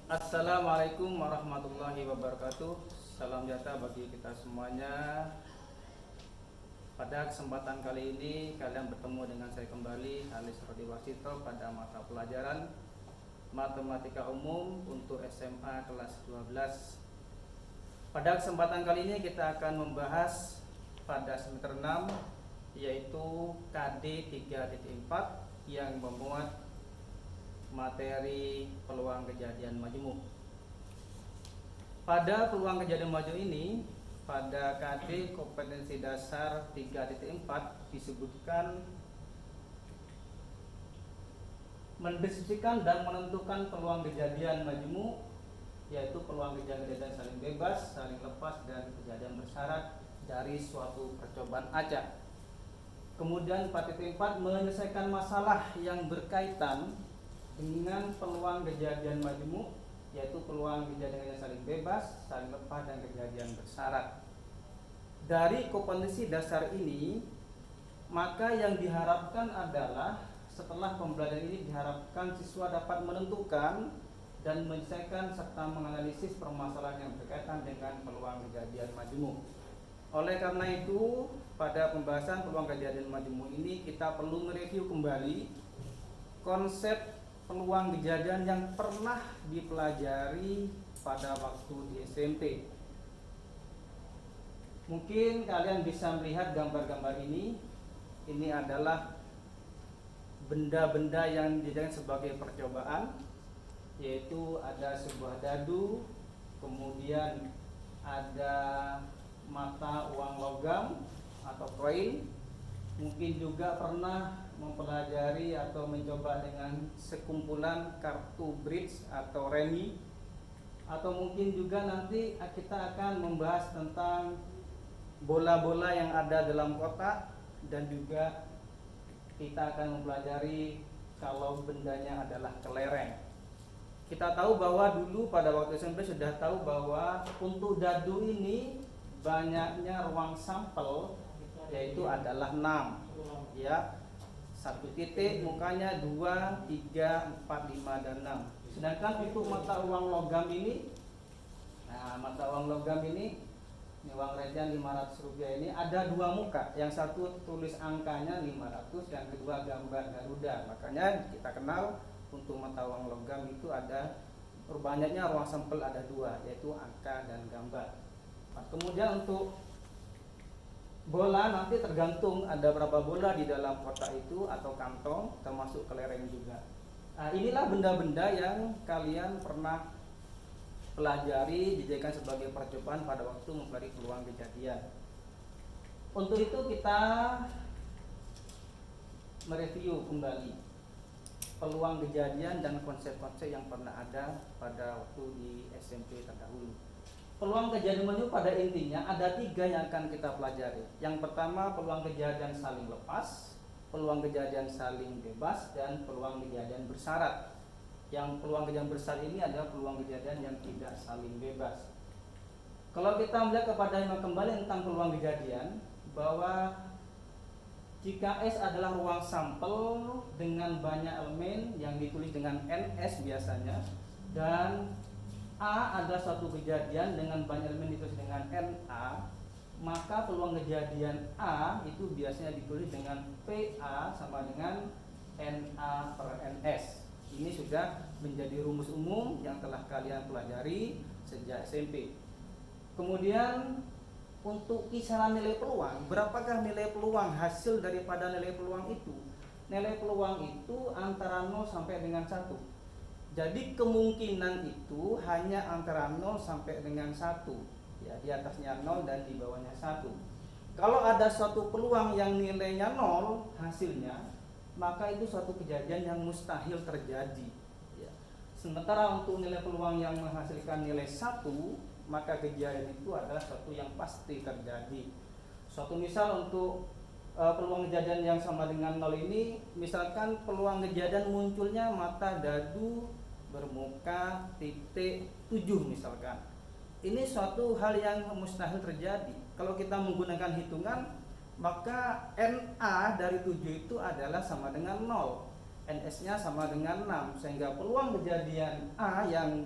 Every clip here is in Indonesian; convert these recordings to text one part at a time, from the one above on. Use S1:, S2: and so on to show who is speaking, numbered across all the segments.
S1: Assalamualaikum warahmatullahi wabarakatuh. Salam sejahtera bagi kita semuanya. Pada kesempatan kali ini kalian bertemu dengan saya kembali, Halis Rodi Wasito, pada mata pelajaran Matematika Umum untuk SMA kelas 12. Pada kesempatan kali ini kita akan membahas pada semester 6, yaitu KD 3.4 yang memuat materi peluang kejadian majmuk. Pada peluang kejadian majmuk ini, pada KD kompetensi dasar 3.4 disebutkan mendeskripsikan dan menentukan peluang kejadian majmuk, yaitu peluang kejadian saling bebas, saling lepas, dan kejadian bersyarat dari suatu percobaan acak. Kemudian 4.4 menyelesaikan masalah yang berkaitan dengan peluang kejadian majmuk, yaitu peluang kejadian saling bebas, saling lepas, dan kejadian bersyarat. Dari kompetensi dasar ini, maka yang diharapkan adalah setelah pembelajaran ini diharapkan siswa dapat menentukan dan menyelesaikan serta menganalisis permasalahan yang berkaitan dengan peluang kejadian majmuk. Oleh karena itu, pada pembahasan peluang kejadian majmuk ini kita perlu mereview kembali konsep peluang kejadian yang pernah dipelajari pada waktu di SMP. Mungkin kalian bisa melihat gambar-gambar ini. Ini adalah benda-benda yang dijadikan sebagai percobaan, yaitu ada sebuah dadu, kemudian ada mata uang logam atau koin. Mungkin juga pernah mempelajari atau mencoba dengan sekumpulan kartu bridge atau remi, atau mungkin juga nanti kita akan membahas tentang bola-bola yang ada dalam kotak, dan juga kita akan mempelajari kalau bendanya adalah kelereng. Kita tahu bahwa dulu pada waktu SMP sudah tahu bahwa untuk dadu ini banyaknya ruang sampel, yaitu adalah 6, ya. 1 titik, mukanya 2, 3, 4, 5, dan 6. Sedangkan untuk mata uang logam ini, mata uang logam ini uang recehan 500 rupiah ini ada 2 muka. Yang satu tulis angkanya 500, yang kedua gambar Garuda. Makanya kita kenal untuk mata uang logam itu ada banyaknya ruang sampel, ada 2, yaitu angka dan gambar. Kemudian untuk bola nanti tergantung ada berapa bola di dalam kotak itu atau kantong, termasuk kelereng juga. Inilah benda-benda yang kalian pernah pelajari, dijadikan sebagai percobaan pada waktu mempelajari peluang kejadian. Untuk itu kita mereview kembali peluang kejadian dan konsep-konsep yang pernah ada pada waktu di SMP terdahulu. Peluang kejadian majmuk pada intinya ada 3 yang akan kita pelajari. Yang pertama, peluang kejadian saling lepas, peluang kejadian saling bebas, dan peluang kejadian bersyarat. Yang peluang kejadian bersyarat ini adalah peluang kejadian yang tidak saling bebas. Kalau kita melihat kepada yang kembali tentang peluang kejadian, bahwa jika S adalah ruang sampel dengan banyak elemen yang ditulis dengan NS biasanya, dan A adalah suatu kejadian dengan banyak elemen ditulis dengan NA, maka peluang kejadian A itu biasanya ditulis dengan PA sama dengan NA per NS. Ini sudah menjadi rumus umum yang telah kalian pelajari sejak SMP. Kemudian untuk kisaran nilai peluang, berapakah nilai peluang hasil daripada nilai peluang itu? Nilai peluang itu antara 0 sampai dengan 1. Jadi kemungkinan itu hanya antara 0 sampai dengan 1, ya, di atasnya 0 dan di bawahnya 1. Kalau ada suatu peluang yang nilainya 0 hasilnya, maka itu suatu kejadian yang mustahil terjadi, ya. Sementara untuk nilai peluang yang menghasilkan nilai 1, maka kejadian itu adalah suatu yang pasti terjadi. Suatu misal untuk peluang kejadian yang sama dengan 0 ini, misalkan peluang kejadian munculnya mata dadu bermuka titik 7 misalkan. Ini suatu hal yang mustahil terjadi. Kalau kita menggunakan hitungan, maka NA dari 7 itu adalah sama dengan 0. NS-nya sama dengan 6, sehingga peluang kejadian A yang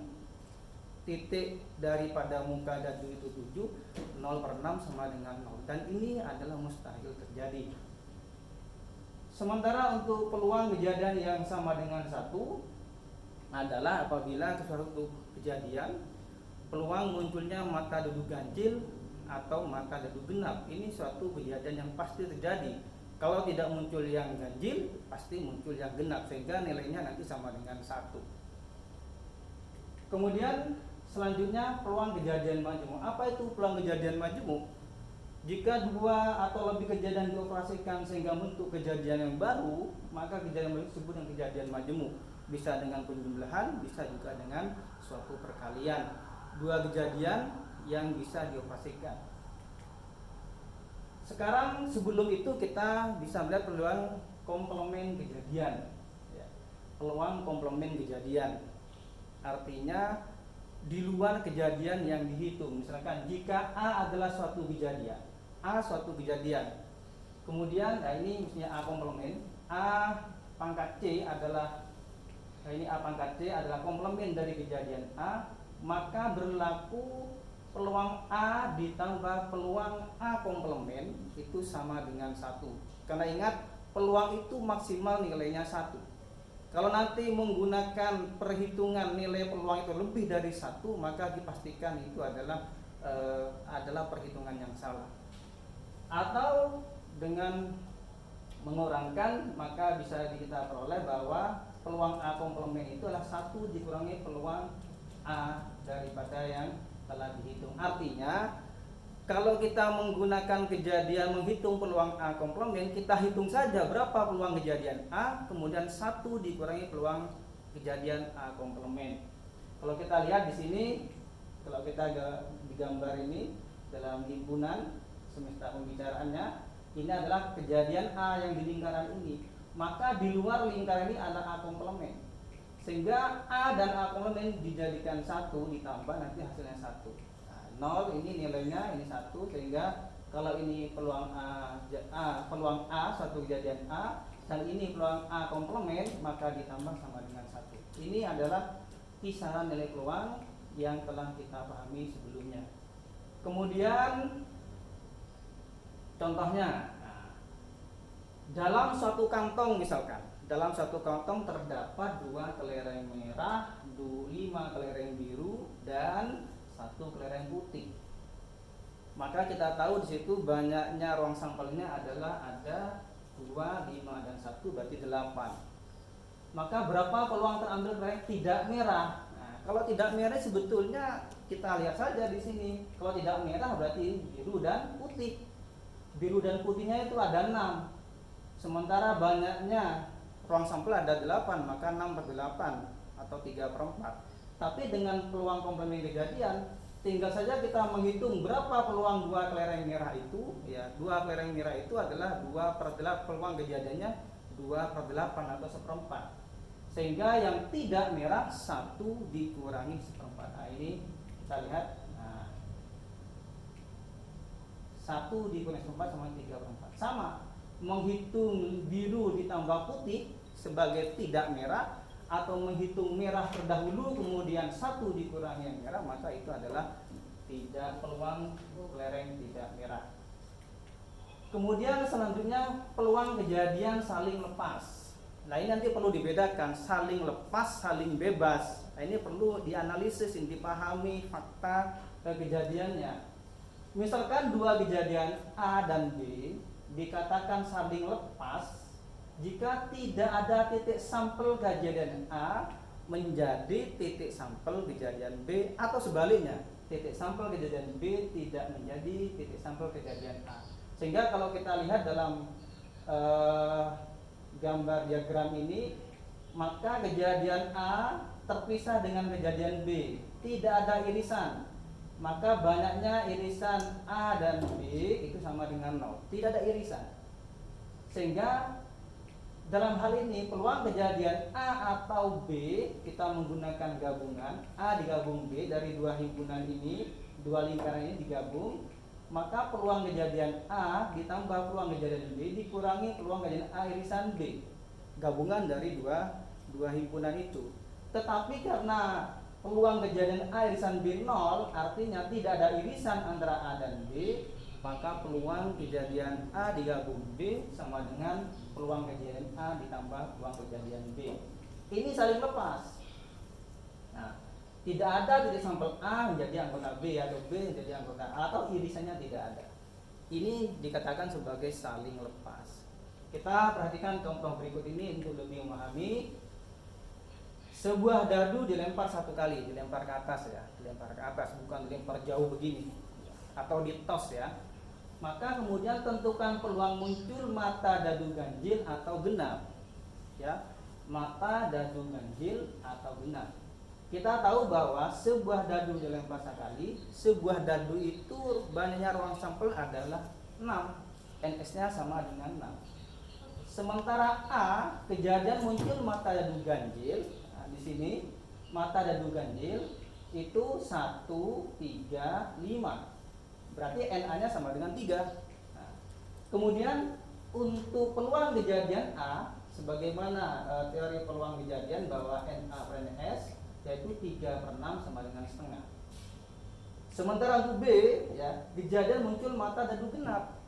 S1: titik daripada muka dadu itu 7, 0/6 sama dengan 0, dan ini adalah mustahil terjadi. Sementara untuk peluang kejadian yang sama dengan 1 adalah apabila suatu kejadian peluang munculnya mata dadu ganjil atau mata dadu genap. Ini suatu kejadian yang pasti terjadi. Kalau tidak muncul yang ganjil, pasti muncul yang genap, sehingga nilainya nanti sama dengan 1. Kemudian selanjutnya peluang kejadian majmuk. Apa itu peluang kejadian majmuk? Jika 2 atau lebih kejadian dioperasikan sehingga bentuk kejadian yang baru, maka kejadian baru disebut dengan kejadian majmuk. Bisa dengan penjumlahan, bisa juga dengan suatu perkalian. 2 kejadian yang bisa dioperasikan. Sekarang sebelum itu kita bisa melihat peluang komplement kejadian. Peluang komplement kejadian artinya di luar kejadian yang dihitung. Misalkan jika A adalah suatu kejadian, kemudian ini misalnya A komplement, A pangkat C adalah A pangkat C adalah komplement dari kejadian A, maka berlaku peluang A ditambah peluang A komplement itu sama dengan 1. Karena ingat, peluang itu maksimal nilainya 1. Kalau nanti menggunakan perhitungan nilai peluang itu lebih dari 1, maka dipastikan itu adalah perhitungan yang salah. Atau dengan mengurangkan, maka bisa kita peroleh bahwa peluang A komplement itu adalah 1 dikurangi peluang A daripada yang telah dihitung. Artinya kalau kita menggunakan kejadian menghitung peluang A komplement, kita hitung saja berapa peluang kejadian A, kemudian 1 dikurangi peluang kejadian A komplement. Kalau kita lihat di sini, kalau kita di gambar ini dalam himpunan semesta pembicaraannya, ini adalah kejadian A yang di lingkaran ini. Maka di luar lingkaran ini ada A komplement. Sehingga A dan A komplement dijadikan 1 ditambah nanti hasilnya 1. 0 ini nilainya, ini 1, sehingga kalau ini peluang peluang A suatu kejadian A, dan ini peluang A komplement, maka ditambah sama dengan 1. Ini adalah kisaran nilai peluang yang telah kita pahami sebelumnya. Kemudian contohnya, dalam suatu kantong misalkan, dalam suatu kantong terdapat 2 kelereng merah, 5 kelereng biru, dan 1 kelereng putih. Maka kita tahu di situ banyaknya ruang sampelnya adalah ada 2, 5, dan 1, berarti 8. Maka berapa peluang terambil kelereng tidak merah? Nah, kalau tidak merah sebetulnya kita lihat saja di sini. Kalau tidak merah berarti biru dan putih. Biru dan putihnya itu ada 6. Sementara banyaknya ruang sampel ada 8, maka 6/8 atau 3/4. Tapi dengan peluang komplement kejadian, tinggal saja kita menghitung berapa peluang 2 kelereng merah itu. Ya, 2 kelereng merah itu adalah 2/8, peluang kejadiannya 2/8 atau 1/4. Sehingga yang tidak merah 1 dikurangi 1/4. Nah, ini kita lihat. Nah, 1 dikurangi 1/4 sama 3/4. Sama, menghitung biru ditambah putih sebagai tidak merah, atau menghitung merah terdahulu kemudian 1 dikurangi yang merah, maka itu adalah tidak peluang kelereng tidak merah. Kemudian selanjutnya peluang kejadian saling lepas. Nah, ini nanti perlu dibedakan saling lepas, saling bebas. Nah, ini perlu dianalisis, dipahami fakta kejadiannya. Misalkan 2 kejadian A dan B dikatakan saling lepas jika tidak ada titik sampel kejadian A menjadi titik sampel kejadian B, atau sebaliknya, titik sampel kejadian B tidak menjadi titik sampel kejadian A. Sehingga kalau kita lihat dalam gambar diagram ini, maka kejadian A terpisah dengan kejadian B, tidak ada irisan. Maka banyaknya irisan A dan B itu sama dengan 0, tidak ada irisan. Sehingga dalam hal ini peluang kejadian A atau B kita menggunakan gabungan A digabung B dari 2 himpunan ini, 2 lingkaran ini digabung, maka peluang kejadian A ditambah peluang kejadian B dikurangi peluang kejadian A irisan B, gabungan dari dua himpunan itu. Tetapi karena peluang kejadian A irisan B 0, artinya tidak ada irisan antara A dan B, maka peluang kejadian A digabung B sama dengan peluang kejadian A ditambah peluang kejadian B. Ini saling lepas. Nah, tidak ada titik sampel A menjadi anggota B atau B menjadi anggota A, atau irisannya tidak ada. Ini dikatakan sebagai saling lepas. Kita perhatikan contoh berikut ini untuk lebih memahami. Sebuah dadu dilempar satu kali, dilempar ke atas ya, dilempar ke atas, bukan dilempar jauh begini, atau ditos ya. Maka kemudian tentukan peluang muncul mata dadu ganjil atau genap, ya, mata dadu ganjil atau genap. Kita tahu bahwa sebuah dadu dilempar sekali, sebuah dadu itu banyaknya ruang sampel adalah 6, NS-nya sama dengan 6. Sementara A, kejadian muncul mata dadu ganjil. Di sini mata dadu ganjil itu 1, 3, 5. Berarti NA-nya sama dengan 3. Nah, kemudian untuk peluang kejadian A, sebagaimana teori peluang kejadian bahwa NA per NS yaitu 3/6 sama dengan setengah. Sementara untuk B, ya, kejadian muncul mata dadu genap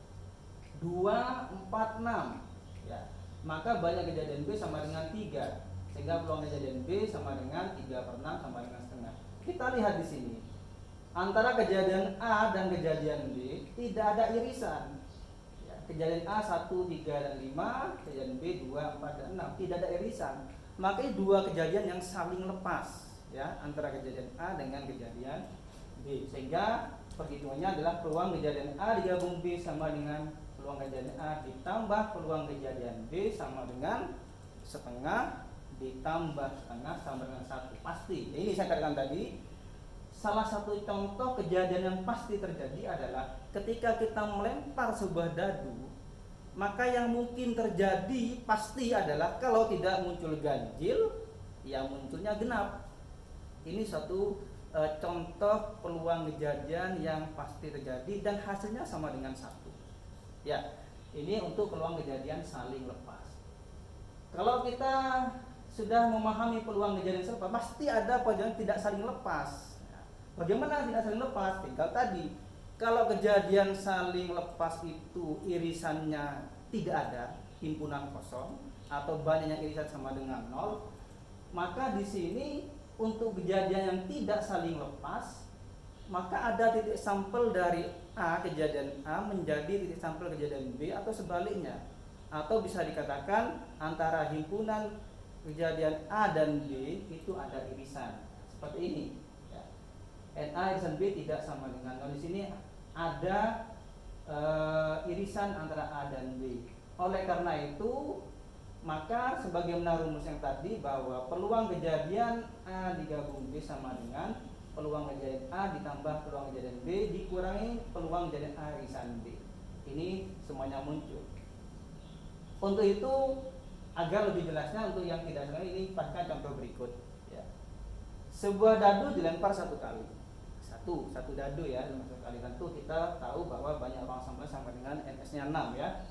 S1: 2, 4, 6. Ya, maka banyak kejadian B sama dengan 3. Sehingga peluang kejadian B sama dengan 3/6 sama dengan setengah. Kita lihat di sini, antara kejadian A dan kejadian B tidak ada irisan. Ya, kejadian A 1, 3, dan 5, kejadian B 2, 4, dan 6, tidak ada irisan. Maka dua kejadian yang saling lepas, ya, antara kejadian A dengan kejadian B. Sehingga perhitungannya adalah peluang kejadian A digabung B sama dengan peluang kejadian A ditambah peluang kejadian B sama dengan setengah ditambah setengah sama dengan 1. Pasti. Ini saya katakan tadi, salah satu contoh kejadian yang pasti terjadi adalah ketika kita melempar sebuah dadu, maka yang mungkin terjadi pasti adalah kalau tidak muncul ganjil, yang munculnya genap. Ini satu contoh peluang kejadian yang pasti terjadi dan hasilnya sama dengan 1. Ya, ini untuk peluang kejadian saling lepas. Kalau kita sudah memahami peluang kejadian serupa, pasti ada kejadian tidak saling lepas. Bagaimana tidak saling lepas? Tinggal tadi, kalau kejadian saling lepas itu irisannya tidak ada, himpunan kosong atau banyaknya irisan sama dengan 0, maka di sini untuk kejadian yang tidak saling lepas, maka ada titik sampel dari A, kejadian A menjadi titik sampel kejadian B atau sebaliknya. Atau bisa dikatakan antara himpunan kejadian A dan B itu ada irisan seperti ini, ya. NA irisan B tidak sama dengan 0. Di sini ada irisan antara A dan B. Oleh karena itu, maka sebagaimana rumus yang tadi bahwa peluang kejadian A digabung B sama dengan peluang kejadian A ditambah peluang kejadian B dikurangi peluang kejadian A irisan B. Ini semuanya muncul. Untuk itu, agar lebih jelasnya untuk yang tidak tahu ini, pakai contoh berikut, ya. Sebuah dadu dilempar satu kali, satu dadu ya, satu kali. Tentu kita tahu bahwa banyak ruang sampel sama dengan NS-nya 6 ya.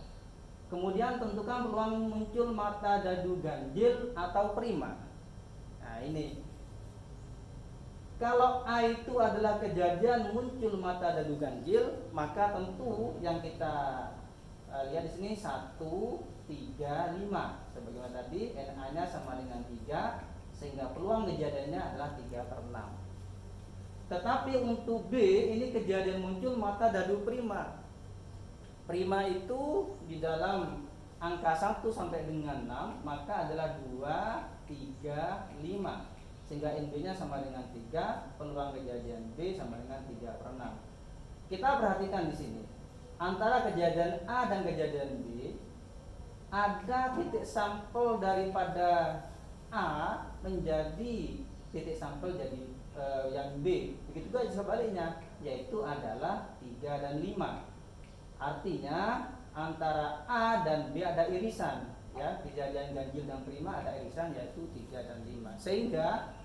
S1: Kemudian tentukan peluang muncul mata dadu ganjil atau prima. Nah ini, kalau A itu adalah kejadian muncul mata dadu ganjil, maka tentu yang kita lihat di sini 1, 3, 5. Sebagaimana tadi NA-nya sama dengan 3, sehingga peluang kejadiannya adalah 3/6. Tetapi untuk B ini kejadian muncul mata dadu prima. Prima itu di dalam angka 1 sampai dengan 6, maka adalah 2, 3, 5. Sehingga NB-nya sama dengan 3, peluang kejadian B sama dengan 3/6. Kita perhatikan di sini, antara kejadian A dan kejadian B ada titik sampel daripada A menjadi titik sampel jadi yang B. Begitu juga sebaliknya, yaitu adalah 3 dan 5. Artinya antara A dan B ada irisan, ya. Kejadian ganjil dan prima ada irisan yaitu 3 dan 5. Sehingga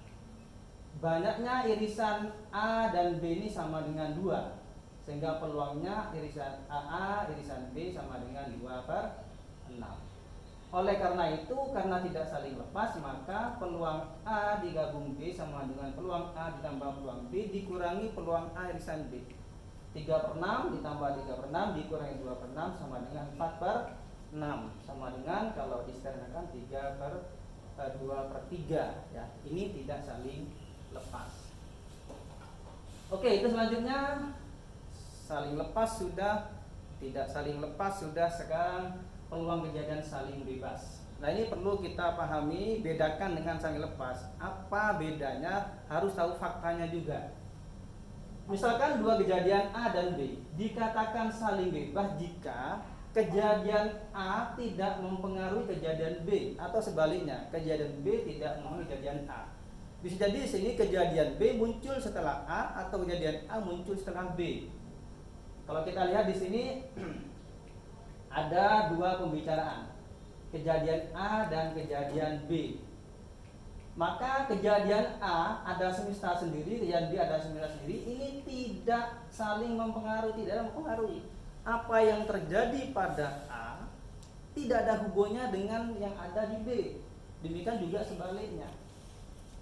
S1: banyaknya irisan A dan B ini sama dengan 2. Sehingga peluangnya irisan AA, irisan B sama dengan 2/6. Oleh karena itu, karena tidak saling lepas, maka peluang A digabung B sama dengan peluang A ditambah peluang B dikurangi peluang A irisan B. 3/6 ditambah 3/6 dikurangi 2/6 sama dengan 4/6, sama dengan kalau disetengahkan 2/3 ya. Ini tidak saling lepas. Oke, itu selanjutnya saling lepas sudah, tidak saling lepas sudah, sekarang peluang kejadian saling bebas. Nah, ini perlu kita pahami, bedakan dengan saling lepas. Apa bedanya? Harus tahu faktanya juga. Misalkan dua kejadian A dan B dikatakan saling bebas jika kejadian A tidak mempengaruhi kejadian B, atau sebaliknya, kejadian B tidak mempengaruhi kejadian A. Bisa jadi di sini kejadian B muncul setelah A atau kejadian A muncul setelah B. Kalau kita lihat di sini ada dua pembicaraan, kejadian A dan kejadian B. Maka kejadian A ada semesta sendiri, kejadian B ada semesta sendiri. Ini tidak saling mempengaruhi, tidak mempengaruhi. Apa yang terjadi pada A tidak ada hubungannya dengan yang ada di B. Demikian juga sebaliknya.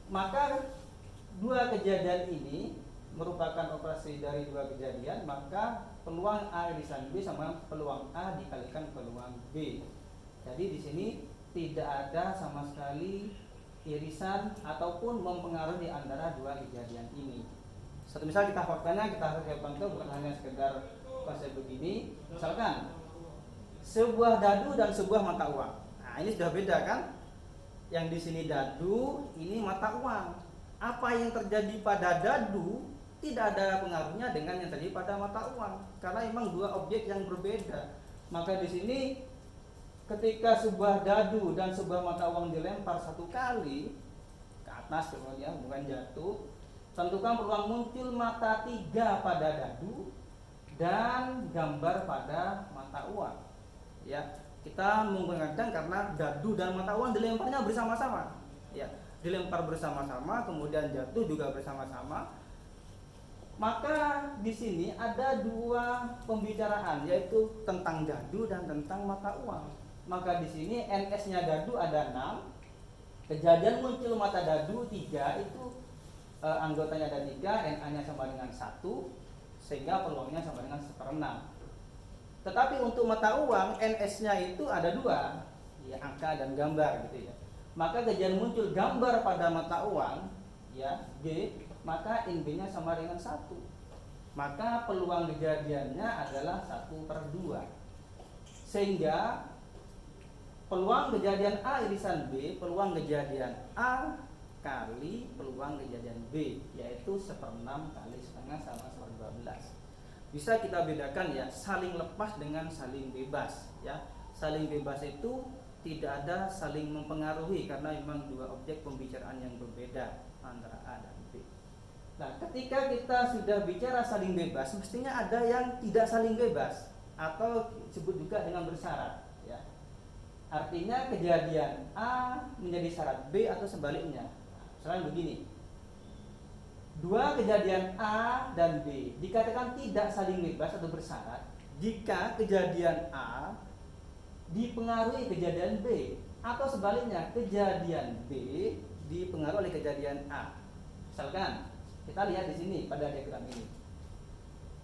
S1: Maka dua kejadian ini merupakan operasi dari dua kejadian, maka peluang A irisan B sama peluang A dikalikan peluang B. Jadi di sini tidak ada sama sekali irisan ataupun mempengaruhi antara dua kejadian ini. Satu misal kita faktanya, kita harus contoh, bukan hanya sekedar konsep begini. Misalkan sebuah dadu dan sebuah mata uang. Nah, ini sudah beda kan? Yang di sini dadu, ini mata uang. Apa yang terjadi pada dadu tidak ada pengaruhnya dengan yang terjadi pada mata uang, karena memang dua objek yang berbeda. Maka di sini ketika sebuah dadu dan sebuah mata uang dilempar satu kali ke atas, kemudian bukan jatuh, tentukan peluang muncul mata 3 pada dadu dan gambar pada mata uang. Ya, kita menggunakan karena dadu dan mata uang dilemparnya bersama-sama. Ya, dilempar bersama-sama, kemudian jatuh juga bersama-sama. Maka di sini ada dua pembicaraan, yaitu tentang dadu dan tentang mata uang. Maka di sini NS-nya dadu ada 6. Kejadian muncul mata dadu 3, itu anggotanya ada 3, NA-nya sama dengan 1, sehingga peluangnya sama dengan 1/6. Tetapi untuk mata uang NS-nya itu ada 2, ya, angka dan gambar gitu ya. Maka kejadian muncul gambar pada mata uang, ya, G, maka NB-nya sama dengan 1. Maka peluang kejadiannya adalah 1/2. Sehingga peluang kejadian A irisan B, peluang kejadian A kali peluang kejadian B, yaitu 1/6 kali setengah sama 1/12. Bisa kita bedakan ya, saling lepas dengan saling bebas ya. Saling bebas itu tidak ada saling mempengaruhi karena memang dua objek pembicaraan yang berbeda antara A dan B. Nah, ketika kita sudah bicara saling bebas, mestinya ada yang tidak saling bebas atau disebut juga dengan bersyarat ya. Artinya kejadian A menjadi syarat B atau sebaliknya. Misalnya begini, dua kejadian A dan B dikatakan tidak saling bebas atau bersyarat jika kejadian A dipengaruhi kejadian B, atau sebaliknya kejadian B dipengaruhi oleh kejadian A. Misalkan kita lihat di sini pada diagram ini,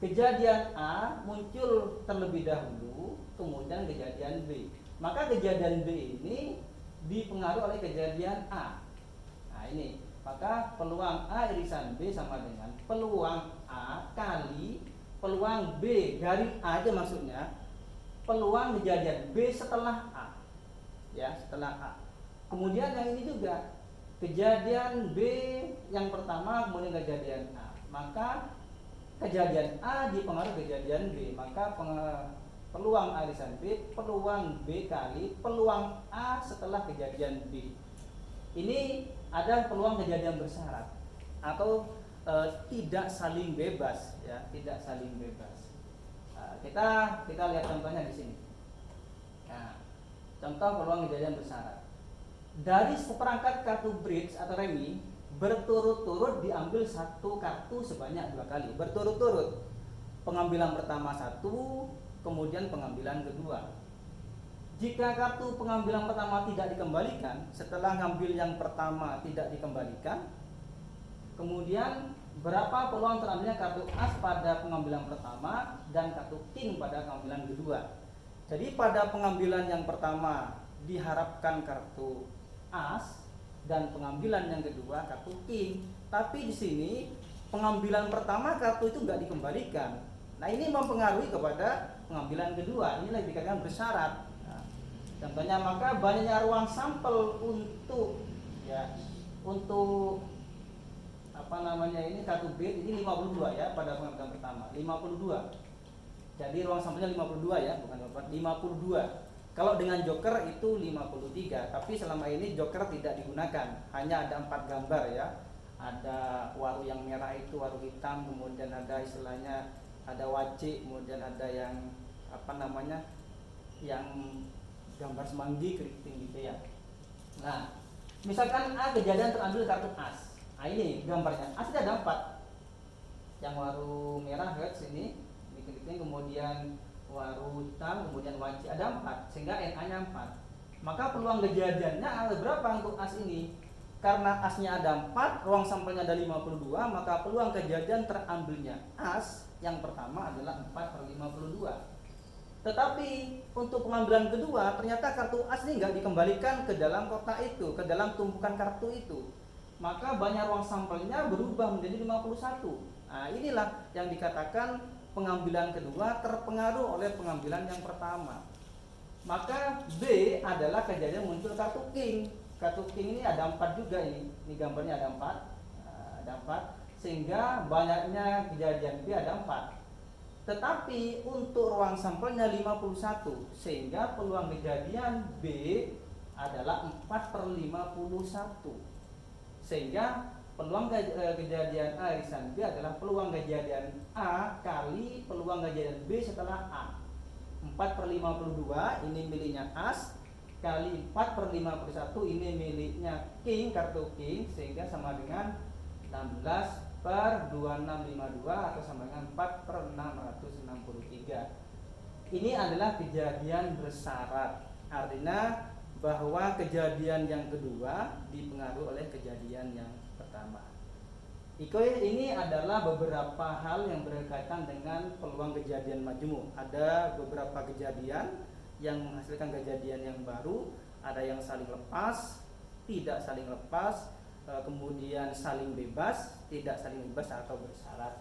S1: kejadian A muncul terlebih dahulu, kemudian kejadian B. Maka kejadian B ini dipengaruhi oleh kejadian A. Nah ini, maka peluang A irisan B sama dengan peluang A kali peluang B garis A aja, maksudnya peluang kejadian B setelah A. Ya, setelah A. Kemudian yang ini juga kejadian B yang pertama kemudian kejadian A. Maka kejadian A dipengaruhi kejadian B, maka peluang A irisan B, peluang B kali peluang A setelah kejadian B. Ini ada peluang kejadian bersyarat atau tidak saling bebas ya, tidak saling bebas. Kita lihat contohnya di sini. Nah, contoh peluang kejadian bersyarat. Dari seperangkat kartu bridge atau remi berturut-turut diambil satu kartu sebanyak 2 kali, berturut-turut. Pengambilan pertama 1, kemudian pengambilan kedua. Jika kartu pengambilan pertama tidak dikembalikan, setelah ngambil yang pertama tidak dikembalikan, kemudian berapa peluang terambilnya kartu as pada pengambilan pertama dan kartu king pada pengambilan kedua. Jadi pada pengambilan yang pertama diharapkan kartu as dan pengambilan yang kedua kartu king. Tapi di sini pengambilan pertama kartu itu nggak dikembalikan. Nah, ini mempengaruhi kepada pengambilan kedua. Inilah yang dikatakan bersyarat. Nah, contohnya, maka banyaknya ruang sampel untuk ini kartu bid ini 52 ya pada pengambilan pertama 52. Jadi ruang sampelnya 52 ya, bukan 52. Kalau dengan joker itu 53, tapi selama ini joker tidak digunakan, hanya ada 4 gambar ya. Ada waru yang merah itu waru hitam, kemudian ada istilahnya ada wajik, kemudian ada yang yang gambar semanggi keriting gitu ya. Nah, misalkan kejadian terambil kartu as. Nah, ini gambarnya. As ada 4. Yang waru merah ini keriting, kemudian waru hitam, kemudian wajik ada 4, sehingga NA-nya 4. Maka peluang kejadiannya ada berapa untuk as ini? Karena asnya ada 4, ruang sampelnya ada 52, maka peluang kejadian terambilnya as yang pertama adalah 4/52. Tetapi untuk pengambilan kedua ternyata kartu as ini nggak dikembalikan ke dalam kotak itu, ke dalam tumpukan kartu itu. Maka banyak ruang sampelnya berubah menjadi 51. Nah, inilah yang dikatakan pengambilan kedua terpengaruh oleh pengambilan yang pertama. Maka B adalah kejadian muncul kartu king. Kartu king ini ada 4 juga ini gambarnya ada 4, sehingga banyaknya kejadian B ada 4. Tetapi untuk ruang sampelnya 51, sehingga peluang kejadian B adalah 4/51. Sehingga peluang kejadian A irisan B adalah peluang kejadian A kali peluang kejadian B setelah A. 4/52 ini miliknya as, kali 4/51 ini miliknya king, kartu king, sehingga sama dengan 16/2652 atau sama dengan 4/663. Ini adalah kejadian bersyarat. Artinya bahwa kejadian yang kedua dipengaruhi oleh kejadian yang pertama. Ini adalah beberapa hal yang berkaitan dengan peluang kejadian majmu'. Ada beberapa kejadian yang menghasilkan kejadian yang baru, ada yang saling lepas, tidak saling lepas, kemudian saling bebas, tidak saling bebas atau bersyarat.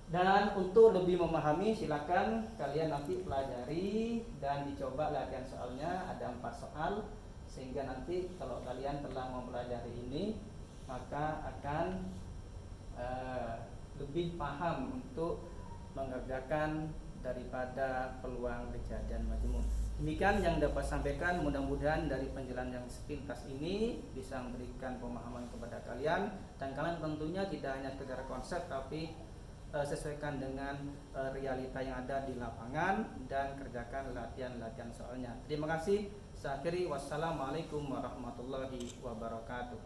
S1: Dan untuk lebih memahami silakan kalian nanti pelajari dan dicoba latihan soalnya, ada 4 soal, sehingga nanti kalau kalian telah mempelajari ini maka akan lebih paham untuk mengerjakan daripada peluang kejadian majmu'. Demikian yang dapat sampaikan, mudah-mudahan dari penjelasan yang sepintas ini bisa memberikan pemahaman kepada kalian, dan kalian tentunya tidak hanya sekedar konsep tapi sesuaikan dengan realita yang ada di lapangan dan kerjakan latihan-latihan soalnya. Terima kasih. Saya akhiri, wassalamualaikum warahmatullahi wabarakatuh.